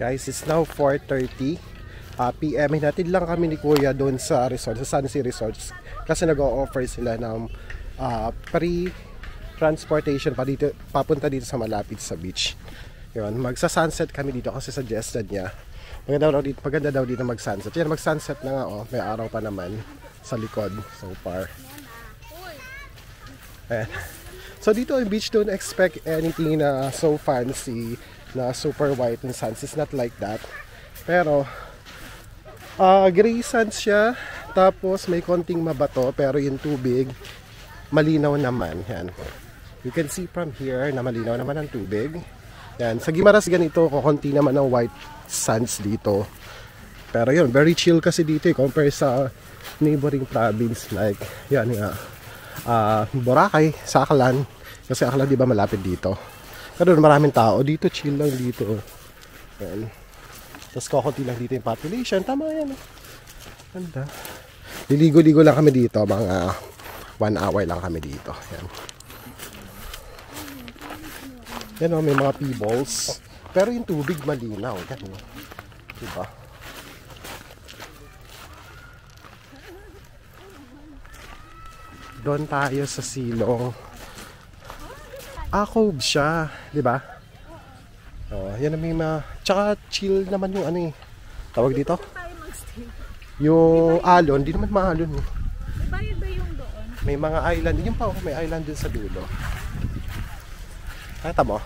Guys, it's now 4:30 PM. Hinatid lang kami ni Kuya doon sa resort, sa Sunsea Resorts. Kasi nag-o-offer sila ng free transportation papunta dito sa malapit sa beach. Yun, magsa-sunset kami dito kasi suggested niya. Maganda daw dito mag-sunset. Yan, mag-sunset na nga, oh. May araw pa naman sa likod so far. Ayan. So dito ang beach, don't expect anything na so fancy, na super white and sands. It's not like that. Pero gray sands siya, tapos may konting mabato, pero yung tubig malinaw naman. Yan. You can see from here na malinaw naman ang tubig. Yan. Sa Guimaras ganito, konti naman ang white sands dito. Pero yun, very chill kasi dito compare sa neighboring province like yan nga, Boracay, sa Aklan. Kasi Aklan di ba malapit dito. Pero maraming tao dito, chill lang dito. Yan. Tapos kukunti lang dito yung population. Tama yan. Ganda. Liligo-ligo lang kami dito. Mga 1 hour lang kami dito. Yan. Yan o, may mga pebbles. Pero yung tubig malinaw. Yan o. Diba? Doon tayo sa silong. Cove siya. Diba? Oh, yan ang may tsaka chill naman yung ano eh. Tawag dito? Yung alon, di naman maalon eh. Bayad ba yung doon? May mga island, yung pa may island din sa dulo. Kaya mo?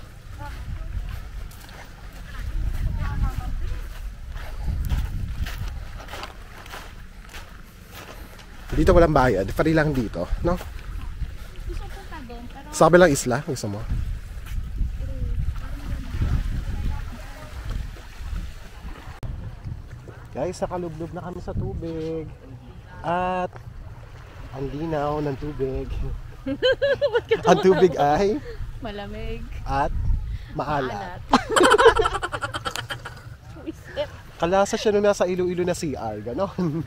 Dito walang bayad, free lang dito, no? Gusto punta doon, pero sa kabilang isla, gusto mo? Guys, nakalublob na kami sa tubig. At ang linaw ng tubig. Ang tubig ay malamig at maalat. Kalasa siya nung nasa Iloilo na CR, ganon.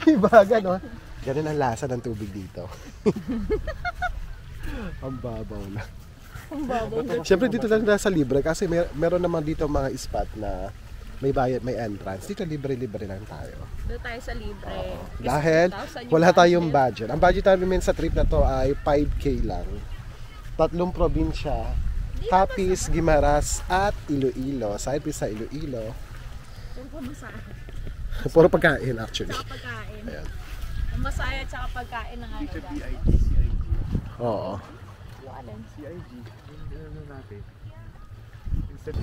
Diba, ganon? Ganon ang lasa ng tubig dito. Ang babaw na. Ang babaw. Siyempre dito lang nasa libre kasi meron naman dito mga spot na may bayad, may entrance. Dito libre-libre lang tayo. Doon tayo sa libre. Dahil wala tayong budget. Ang budget namin sa trip na to ay 5K lang. 3 probinsya. Capiz, Guimaras at Iloilo. Side sa Iloilo. Puro pagkain actually. Saka pagkain. Ayan. Ang masaya at saka pagkain ng ano. Oo. Yung alin? CIG. Yung ano natin. Instead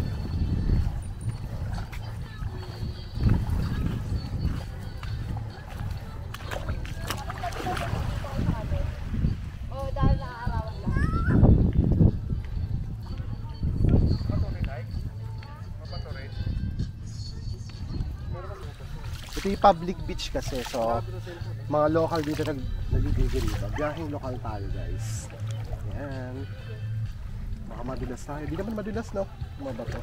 Dahil naaarawan lang. Ito yung public beach kasi. So, mga local dito nagigigil dito. Biyahing lokal tayo guys. Ayan. Baka madulas tayo. Hindi naman madulas, no? Mga bato.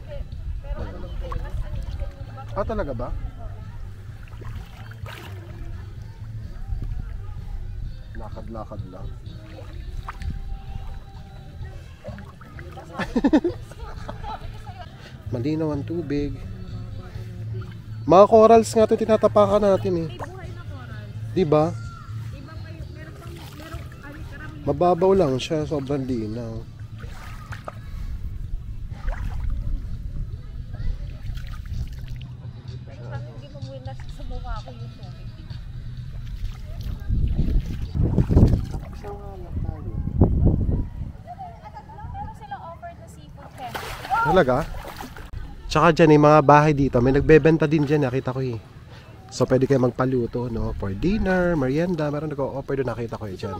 Ah, talaga ba? Lakad-lakad lang. Malinaw ang tubig. Mga corals nga ito tinatapakan natin eh. May buhay na coral. Diba? Ibang kayo, meron karami. Mababaw lang siya, sobrang linaw. Hindi mo muna sa mukha ko yung tubig. Meron silang offered na seafood cafe. Talaga? Tsaka dyan yung mga bahay dito, may nagbebenta din dyan, nakita ko eh. So pwede kayo magpaluto, no? For dinner, merienda, meron nag-o-offer doon, nakita ko eh dyan.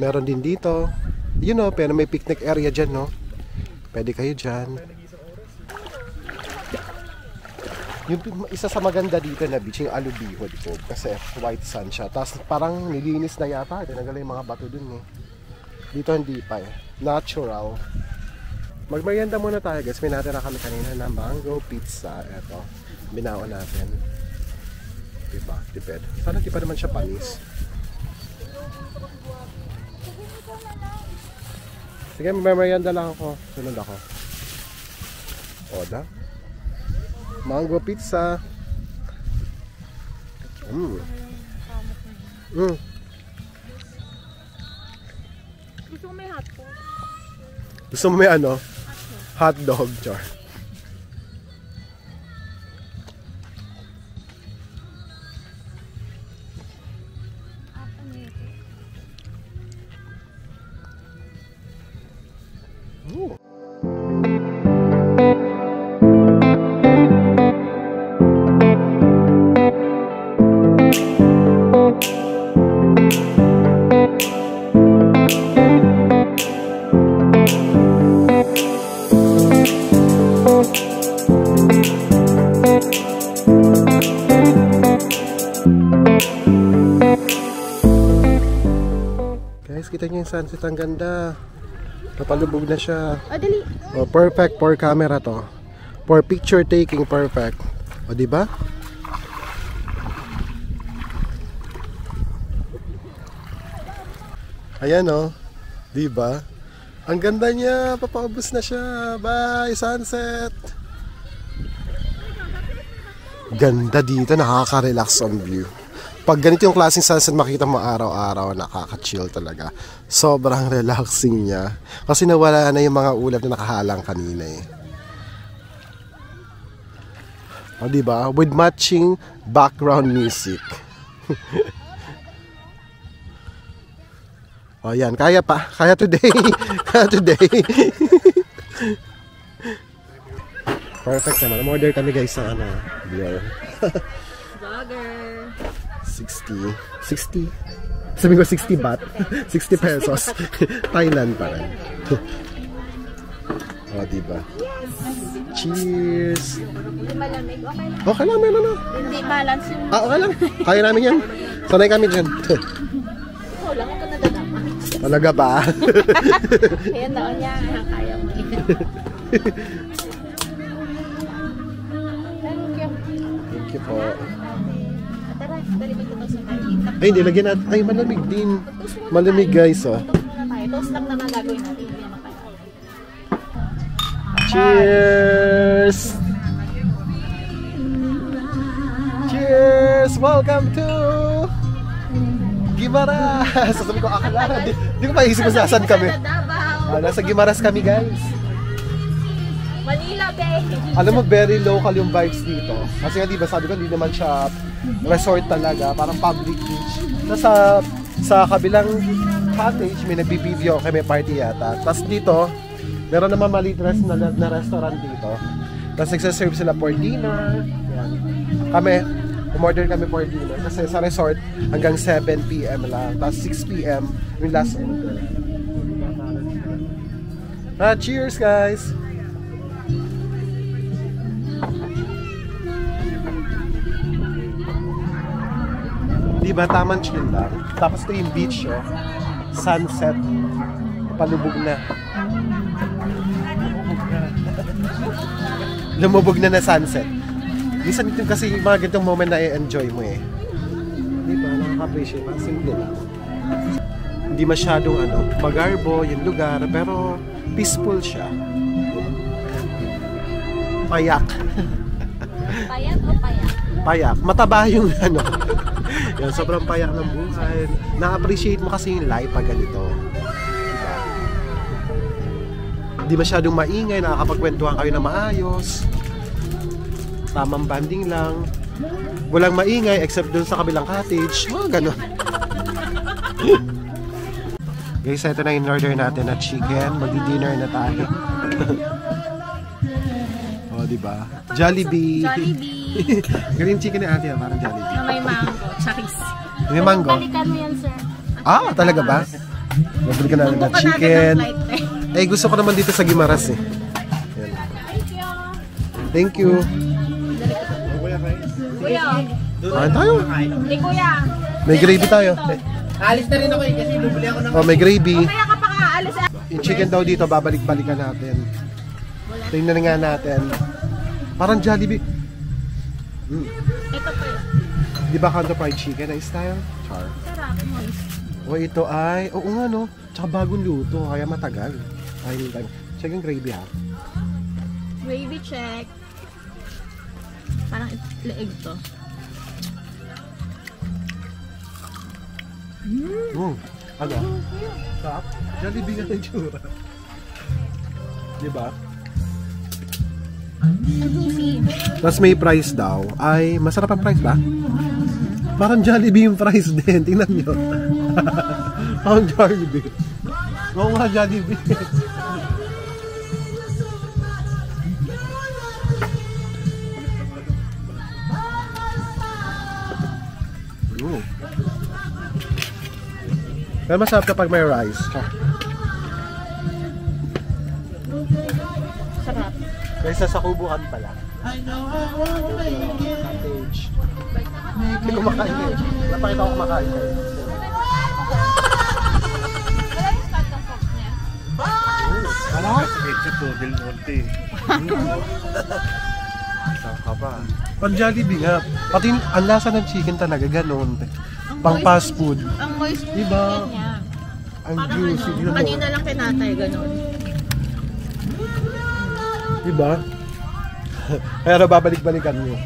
Meron din dito, you know, pero may picnic area dyan, no? Pwede kayo dyan. Yung isa sa maganda dito na beach, yung Alubihod po, kasi white sand siya. Tapos parang nilinis na yata, tinanggal yung mga bato dun eh. Dito hindi pa eh, natural. Magmerienda muna tayo guys. May natin na kami kanina na mango pizza. Eto, binaon natin. Diba? Tipid. Sana di pa naman siya panis. Sige, magmerienda lang ako. Sunod ako. Oda. Mango pizza. Gusto ko may hotdog. Gusto mo may ano? Hot dog, char. Ooh. Guys, kita niyo yung sunset, ang ganda. Napalubog na siya. Dali. Oh, perfect for camera to. For picture taking, perfect. O, di ba? Ayan oh. Di ba? Ang ganda niya, papaubos na siya. Bye, sunset. Ganda dito, nakaka-relax on view. Pag ganito yung klaseng sunset makita mo araw-araw, nakaka-chill talaga. Sobrang relaxing niya. Kasi nawala na yung mga ulap na nakahalang kanina eh. O diba? With matching background music. O yan, kaya pa. Kaya today. Kaya today. Perfect naman. Order kami guys sa ano, beer. Vlogger. 60. Sabi ko 60 baht. 60 pesos. Thailand pa rin. O, diba? Cheers! Hindi malamig. Okay lang. Okay lang, meron na. Hindi balance yung... Okay lang. Kaya namin yan. Sanay kami dyan. Ikaw lang ito nadadama. Talaga ba? Ayan daw niya. Kaya mo. Thank you. Thank you po. Tara, dali mo ito sa kain. Ay, hindi. Lagyan natin. Ay, malamig din. Malamig guys, oh. Toast lang naman gagawin natin. Hindi naman kaya. Cheers! Cheers! Welcome to Guimaras! Sasabi ko, akala. Di ko maisip kung saan kami. Nasa Guimaras kami, guys. Manila Bay. Alam mo, very local yung vibes dito. Kasi nga, diba, sabi ko, hindi naman siya resort talaga. Parang public beach. Sa kabilang cottage, may nagbibideo kay may party yata. Tapos dito, meron naman maliit na restaurant dito. Tapos nagsaserve sila for dinner. Yan. Kami, umorder kami for dinner. Kasi sa resort, hanggang 7 PM lang. Tapos 6 PM, yung last order. Cheers guys! Diba, tamang chill lang. Tapos ito yung beach, oh. Sunset. Palubog na. Lumubog na sunset. Minsan ito kasi yung mga ganitong moment na i-enjoy mo eh. Diba, nakaka-appreciate. Parang simple lang. Hindi masyadong magarbo yung lugar, pero peaceful siya. Payak. Payak o payak? Payak. Mataba yung yan, sobrang payak ng buhay. Na-appreciate mo kasi yung life pag ganito. Diba? Hindi masyadong maingay, nakakapagkwentuhan kayo na maayos. Tamang banding lang. Walang maingay except dun sa kabilang cottage. Ganun. Guys, ito na yung order natin na chicken. Magdi-dinner na tayo. O, diba? Jollibee. Jollibee. Green chicken ni ate, parang Jollibee. Na may mango. Charis. May mango? Balikan mo yan, sir. Talaga ba? Nabili ka na ng chicken. Eh, gusto ko naman dito sa Guimaras eh. Yan. Thank you. Kuya. Kain tayo. Hindi, kuya. May gravy tayo. Alis na rin ako kasi bumili ako ng... Oh, may gravy. Kaya ka pa kaalis. Yung chicken daw dito, babalik-balikan natin. Tingnan nga natin. Parang Jollibee. Ito po yun. Di ba kanto fried chicken na style? Char. Sarap. O ito ay, oo nga no. Tsaka bagong luto, kaya matagal. Ay, check yung gravy ha. Gravy check. Parang leeg to. Ano? Sarap? Jollibee nga yung tsura. Diba? Tapos may price daw. Ay, masarap ang price ba? Parang Jollibee yung price din. Tingnan nyo. Parang Jollibee. Oo nga, Jollibee. Pero masarap kapag may rice. Sarap. Kaysa sa kubuhan pala. Cottage. Hindi kumakain kayo. Napakita ko kumakain kayo. Wala yung start ng sauce niya. Ano? Del Monte. Saan ka ba? Pag Jollibee nga. Pati ang lasa ng chicken talaga, ganun. Pang fast food. Ang moist Diba? chicken niya. Ang Parang juicy. ano, kanina lang kinatay, ganun. Diba? Pero babalik-balikan nyo.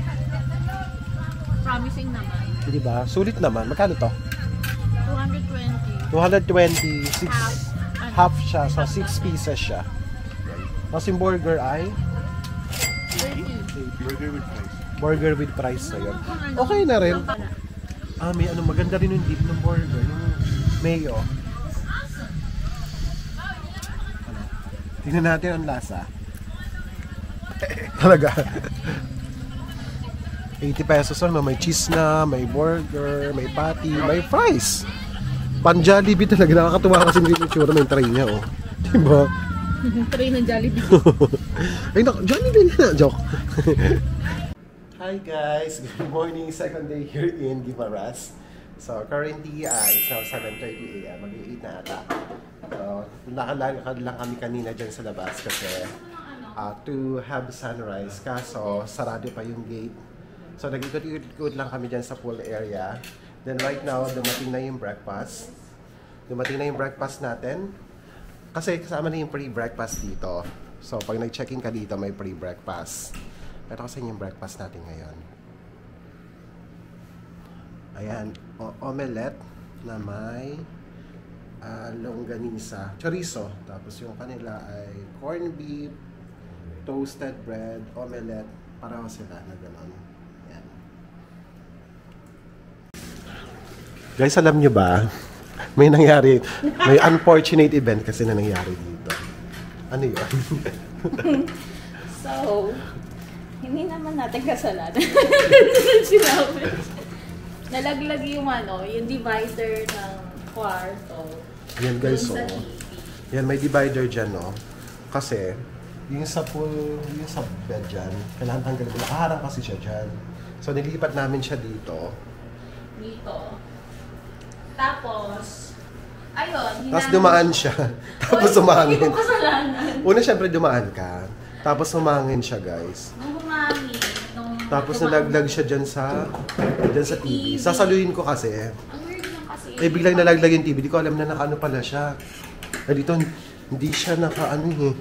Promising naman. Diba? Sulit naman. Magkano to? 220. 220. Half siya. So, 6 pieces siya. Tapos yung burger ay 30. Burger with fries. burger with fries na yun. Okay na rin. May ano, maganda rin yung dip ng burger. Yung mayo. Ano? Tingnan natin ang lasa. Talaga. 80 pesos ano, may cheese na, may burger, may patty, may fries. Pan Jollibee talaga, nakakatuwa kasi hindi yung tsura ng tray niya, oh. Diba? Tray ng Jollibee. Ay, Jollibee na, joke. Hi guys, good morning, second day here in Guimaras. So currently, it's now 7:30 AM, mag-8 na ata. So, nakalakad lang kami kanina dyan sa labas kasi to have sunrise, kaso sarado pa yung gate. So nag-ikot-ikot lang kami dyan sa pool area. Then right now, dumating na yung breakfast. Dumating na yung breakfast natin. Kasi kasama na yung pre-breakfast dito. So pag nag-check-in ka dito, may pre-breakfast. Ito kasi yung breakfast natin ngayon. Ayan, omelette na may longganisa, chorizo. Tapos yung kanila ay corned beef, toasted bread, omelette. Pareho sila na gano'n. Ayan. Guys, alam nyo ba? May nangyari, may unfortunate event kasi na nangyari dito. Ano yun? So, hindi naman natin kasalanan. Sinabi. Nalaglag yung yung divider ng kwarto. Yan guys, Dun sa oh. TV. Yan, may divider dyan, no? Kasi, yung sa pool, yung sa bed dyan, kailangan tanggalin mo. Nakaharang kasi siya dyan. So, nilipat namin siya dito. Dito. Tapos, ayun. Tapos dumaan siya. Tapos umangin. Hindi ko kasalanan. Una, syempre, dumaan ka. Tapos umangin siya, guys. Nung humangin, Tapos nalaglag siya dyan sa TV. Sasaluhin ko kasi. Ang weird lang kasi. Eh, biglang nalaglag yung TV. Di ko alam na nakaano pala siya. Eh, dito, hindi siya nakaano eh.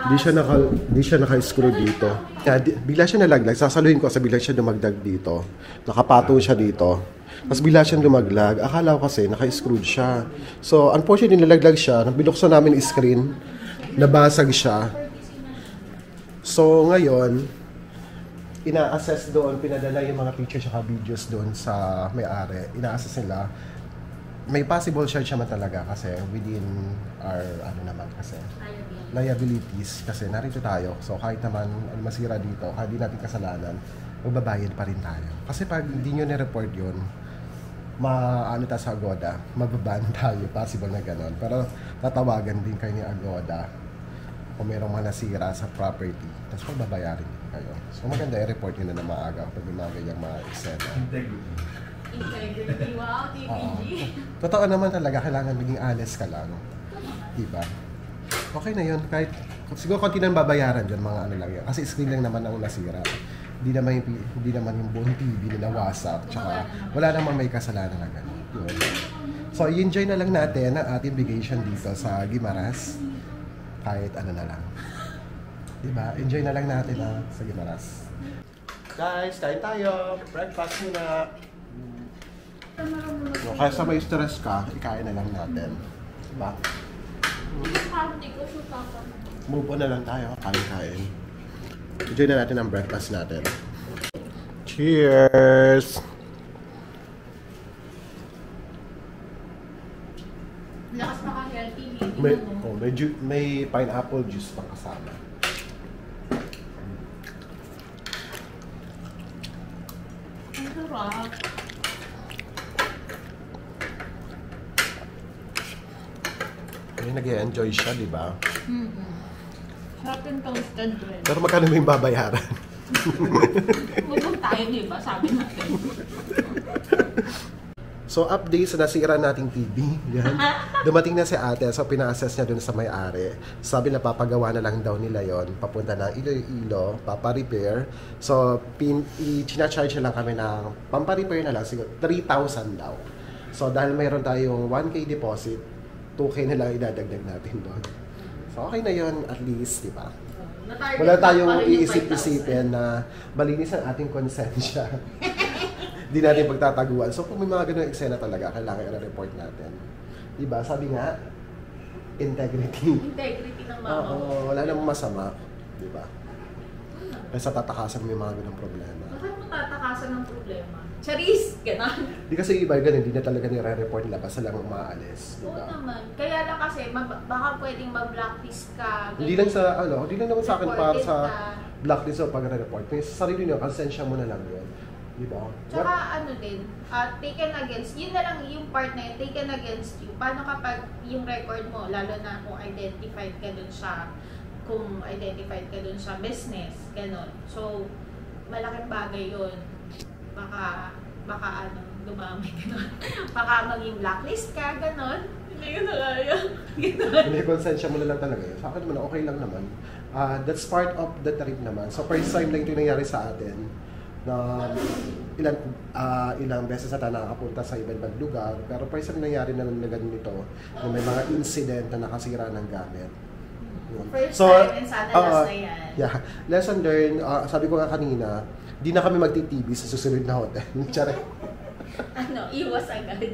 Hindi siya naka-screw dito. Kaya, bigla siya nalaglag. Sasaluhin ko kasi bigla siya dumagdag dito. Nakapatong siya dito. Tapos bigla siyang lumaglag. Akala ko kasi naka-screwed siya. So, unfortunately, nalaglag siya. Nang binuksan namin yung screen, nabasag siya. So, ngayon, ina-assess doon, pinadala yung mga pictures at videos doon sa may-ari. Ina-assess nila. May possible short siya man talaga kasi within our, liabilities. Kasi narito tayo. So, kahit naman masira dito, kahit di natin kasalanan, magbabayad pa rin tayo. Kasi pag hindi nyo na-report yun, tayo sa Agoda, mababan tayo, possible na ganon. Pero tatawagan din kayo ni Agoda kung merong mga nasira sa property, tapos magbabayarin kayo. So maganda i-report nyo na maaga pag yung mga ganyang mga eksena. Integrity. Wow, TPG. Totoo naman talaga, kailangan maging honest ka lang. Diba? Okay na yun, kahit siguro konti nang babayaran dyan, mga ano lang yan. Kasi screen lang naman ang nasira. Hindi naman yung buong TV nila wasak, tsaka wala namang may kasalanan na gano'n. Yun. So, i-enjoy na lang natin ang ating vacation dito sa Guimaras. Kahit ano na lang. Diba? Enjoy na lang natin sa Guimaras. Guys, kain tayo. Breakfast muna. No, kaya sa may stress ka, ikain na lang natin. Diba? Move on na lang tayo. Kain-kain. Enjoy na natin ang breakfast natin. Cheers! Lakas maka-healthy. May pineapple juice pang kasama. Ang sarap. Ay, nag-enjoy siya, di ba? Sarap yung toasted bread. Pero magkano mo yung babayaran? Huwag tayo, di ba? Sabi natin. So, update sa nasira nating TV. Yan. Dumating na si ate, so pina-assess niya dun sa may-ari. Sabi na papagawa na lang daw nila yon, papunta ng Iloilo, papa-repair. So, i-charge na lang kami ng pampa-repair na lang, siguro 3,000 daw. So, dahil mayroon tayong 1K deposit, 2K na lang idadagdag natin doon. So, okay na yon at least, di ba? Wala tayong iisip-isipin na malinis ang ating konsensya. Hindi natin pagtataguan. So, kung may mga ganun eksena talaga, kailangan i-report natin. Diba? Sabi nga, integrity. Integrity ng mama. Oo, wala namang masama. Diba? Kaysa tatakasan mo yung mga ganung problema. Bakit mo tatakasan ng problema? Charis! Ganon. Di kasi iba ganun, hindi na talaga nire-report nila, basta lang umaalis. Oo Diba? naman. Kaya lang kasi, baka pwedeng ma-blacklist ka. Hindi lang sa, hindi lang naman sa akin para Reported sa ka. blacklist o pag-report. May sarili nyo, konsensya mo na lang yun. Diba? Tsaka ano din, taken against, yun na lang yung part na yun, taken against you. Paano kapag yung record mo, lalo na kung identified ka dun sa, business, gano'n. So, malaking bagay yun. Baka dumamay gano'n. Baka maging blacklist ka, gano'n. Hindi ko na kaya. Hindi, konsensya mo na lang talaga yun. Sa akin naman, okay lang naman. That's part of the trip naman. So, first time lang ito nangyari sa atin na ilang beses na tayo nakakapunta sa iba-ibang lugar, pero first time nangyari na ganito na may mga incident na nakasira ng gamit. First time and sana last na yan. Yeah, lesson learned. Sabi ko nga kanina, di na kami magti-TV sa susunod na hotel. Tsara. Iwas agad.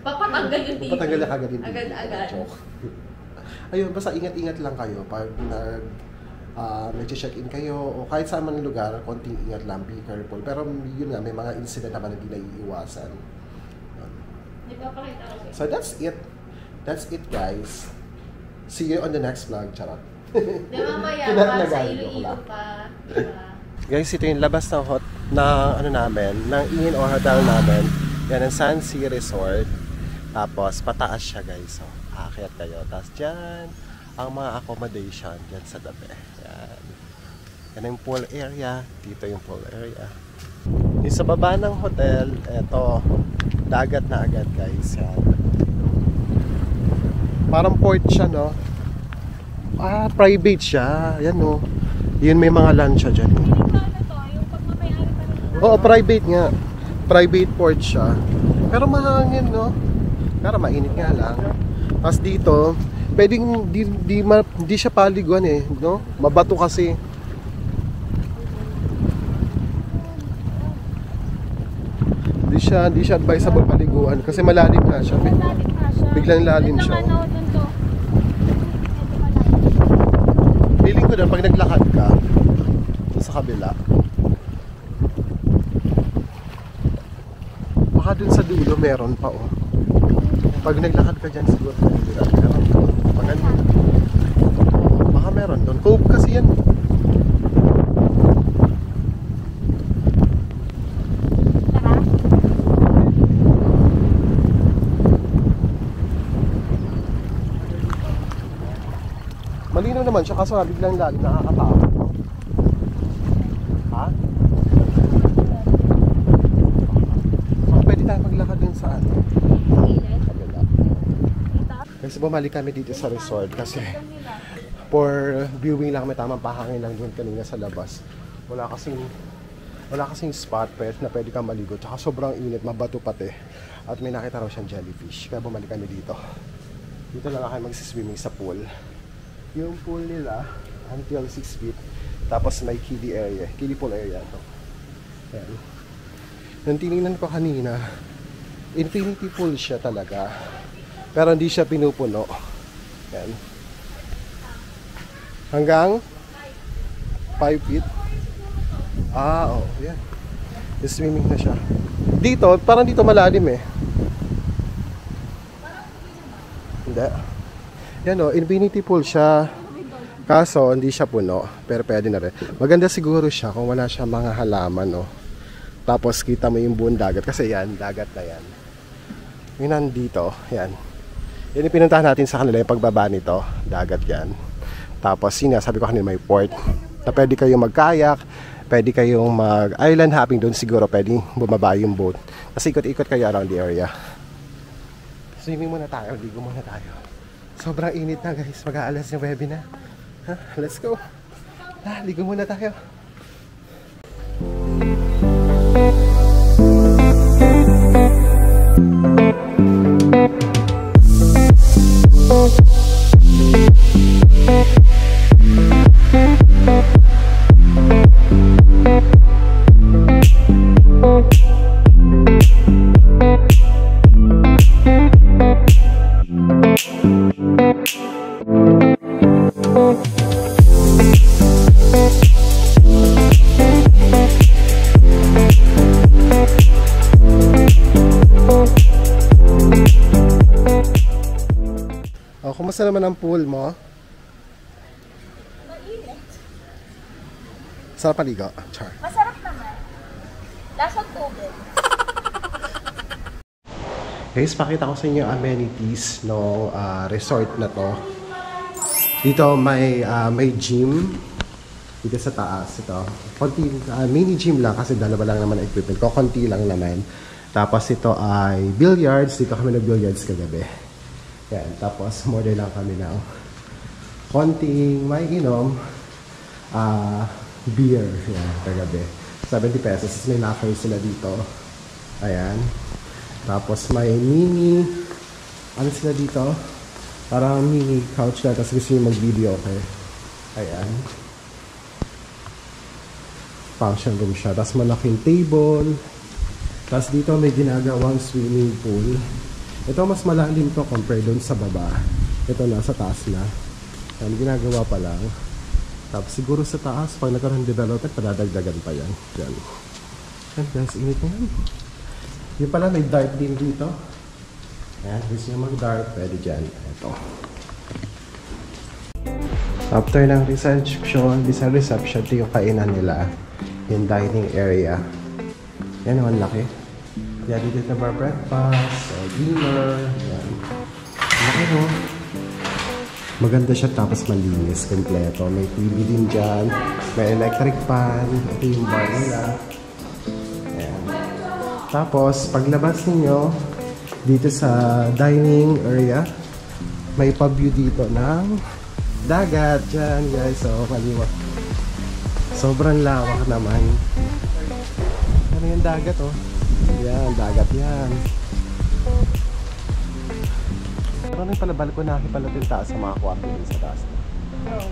Papatanggal yung TV. Papatanggal na kagad yung TV. Agad-agad. Joke. Ayun, basta ingat-ingat lang kayo pag nag-check-in kayo o kahit sa man lugar, konting ingat lang, be careful. Pero yun nga, may mga incident naman na hindi naiiwasan. So that's it. That's it, guys. See you on the next vlog. Charot. Di mamaya, para sa Iloilo pa. Guys, ito yung labas ng ng inn o hotel namin. Yan ang Sunseap Resort. Tapos pataas siya, guys. So, aakyat kayo. Tapos dyan ang mga accommodation dyan sa tabi. Yan. Yan yung pool area. Dito yung pool area. Yung sa baba ng hotel, eto, dagat na agad, guys. Yan. Parang port siya, no? Private siya. Yan, no? Yun, may mga lunch siya dyan. Oo, private nga. Private port siya. Pero mahangin, no? Pero mainit nga lang. Tapos dito, pwedeng di siya paliguan eh, no? Mabato kasi. Hindi siya advisable paliguan kasi malalim na siya. Biglang lalim siya. Feeling ko na pag naglakad ka sa kabila, baka dun sa dulo meron pa, oh. Pag naglakad ka dyan siguro meron pa. Baka meron doon. Cove kasi yan. Malinaw naman siya kaso biglang lalim, nakakatakot, no? Ha? So, pwede tayo maglakad dun sa ano? Kabila. Kasi bumalik kami dito sa resort kasi for viewing lang kami, tamang pahangin lang doon kanina sa labas. Wala kasing spot na pwede kang maligo. Tsaka sobrang init, mabato pati. At may nakita raw siyang jellyfish. Kaya bumalik kami dito. Dito lang kayo magsiswimming sa pool. Yung pool nila until 6 feet. Tapos may kiddie area, kiddie pool area to. Yan. Nang tinignan ko kanina, infinity pool siya talaga. Pero hindi siya pinupuno. Yan. Hanggang 5 feet. Ah, oh, yan. Swimming na siya. Dito, parang dito malalim eh. Hindi. Yan o, infinity pool siya. Kaso, hindi siya puno. Pero pwede na rin. Maganda siguro siya kung wala siya mga halaman, no? Tapos, kita mo yung buong dagat. Kasi yan, dagat na yan. Yung nandito, yan. Yan yung pinuntahan natin sa kanila, yung pagbaba nito. Dagat yan. Tapos, yun nga, sabi ko kanina may port. Na pwede kayong mag-kayak, pwede kayong mag-island hopping doon. Siguro pwede bumaba yung boat. Kasi ikot-ikot kayo around the area. Swimming muna tayo, ligo muna tayo. Sobrang init na guys, mag-aalas yung webi na. Let's go. Ligo muna tayo. Kumusta naman ang pool mo? Mainit. Sarap paligo? Char. Masarap naman. Lasang tubig. Guys, pakita ko sa inyo amenities no resort na to. Dito may gym dito sa taas. Ito konti, mini gym lang kasi dalawa lang naman ang equipment ko, konti lang naman. Tapos ito ay billiards. Dito kami nag-billiards kagabi. Yan, tapos order lang kami ng konting may inom beer. Yan, kagabi 70 pesos. May locker sila dito. Ayan. Tapos may mini ano sila dito? Parang mini couch na. Tapos gusto nyo mag-video, okay? Ayan. Function room siya. Tapos malaking table. Tapos dito may ginagawang swimming pool. Ito mas malalim to compare doon sa baba. Ito na, sa taas na. Yan, ginagawa pa lang. Tapos siguro sa taas, pag nagkaroon ng development, padadagdagan pa yan. Yan. Yan guys, init na yan. Yung pala, may dart din dito. Ayan, gusto nyo mag-dart, pwede dyan. Ito. After ng reception, ito yung kainan nila. Yung dining area. Yan naman laki. Yan, dito na bar breakfast, dinner. Yan. Laki no? Maganda siya tapos malinis, kompleto. May TV din dyan. May electric fan. Ito yung bar nila. Ayan. Tapos, paglabas ninyo, dito sa dining area, may pa-view dito ng dagat. Dyan guys, so kaliwa. Sobrang lawak naman. Ano yung dagat oh? Yan, dagat yan. Parang yung pala balkonahe pala din taas sa mga kwarto din sa taas. Oo.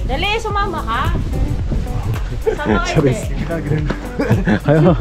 Dali, sumama ka. Sama kayo. Ayaw.